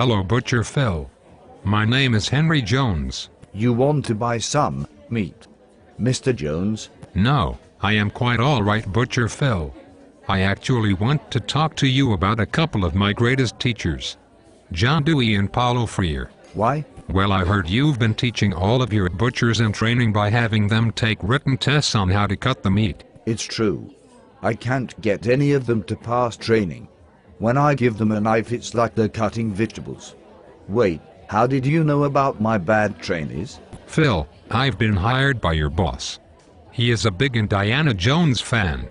Hello, Butcher Phil. My name is Henry Jones. You want to buy some meat, Mr. Jones? No, I am quite all right, Butcher Phil. I actually want to talk to you about a couple of my greatest teachers, John Dewey and Paulo Freire. Why? Well, I heard you've been teaching all of your butchers in training by having them take written tests on how to cut the meat. It's true. I can't get any of them to pass training. When I give them a knife, it's like they're cutting vegetables. Wait, how did you know about my bad trainees? Phil, I've been hired by your boss. He is a big Indiana Jones fan.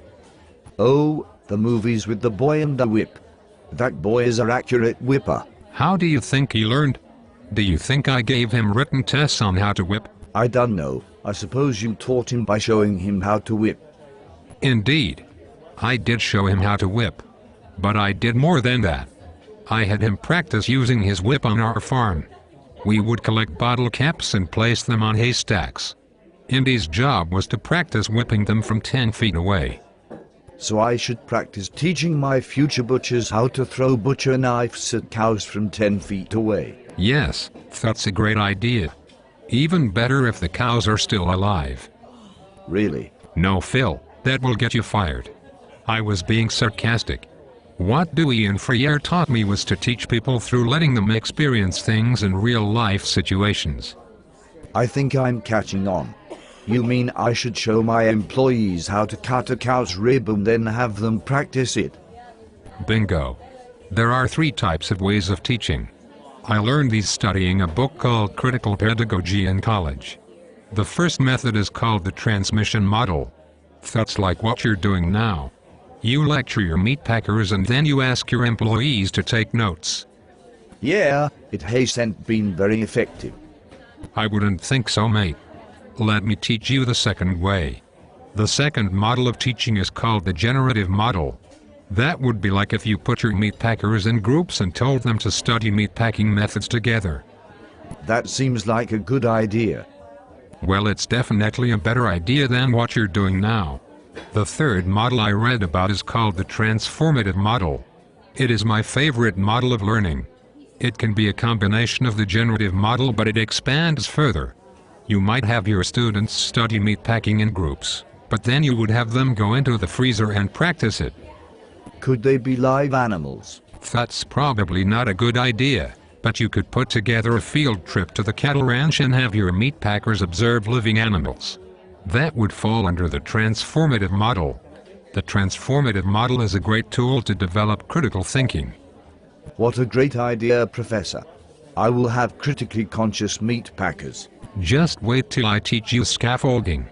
Oh, the movies with the boy and the whip. That boy is an accurate whipper. How do you think he learned? Do you think I gave him written tests on how to whip? I don't know. I suppose you taught him by showing him how to whip. Indeed. I did show him how to whip. But I did more than that. I had him practice using his whip on our farm. We would collect bottle caps and place them on haystacks. Indy's job was to practice whipping them from 10 feet away. So I should practice teaching my future butchers how to throw butcher knives at cows from 10 feet away. Yes, that's a great idea. Even better if the cows are still alive. Really? No, Phil, that will get you fired. I was being sarcastic. What Dewey and Freire taught me was to teach people through letting them experience things in real-life situations. I think I'm catching on. You mean I should show my employees how to cut a cow's rib and then have them practice it? Bingo. There are 3 types of ways of teaching. I learned these studying a book called Critical Pedagogy in college. The first method is called the transmission model. That's like what you're doing now. You lecture your meat packers and then you ask your employees to take notes. Yeah, it hasn't been very effective. I wouldn't think so, mate. Let me teach you the second way. The second model of teaching is called the generative model. That would be like if you put your meat packers in groups and told them to study meat packing methods together. That seems like a good idea. Well, it's definitely a better idea than what you're doing now. The third model I read about is called the transformative model. It is my favorite model of learning. It can be a combination of the generative model, but it expands further. You might have your students study meat packing in groups, but then you would have them go into the freezer and practice it. Could they be live animals? That's probably not a good idea, but you could put together a field trip to the cattle ranch and have your meat packers observe living animals. That would fall under the transformative model. The transformative model is a great tool to develop critical thinking. What a great idea, Professor. I will have critically conscious meat packers. Just wait till I teach you scaffolding.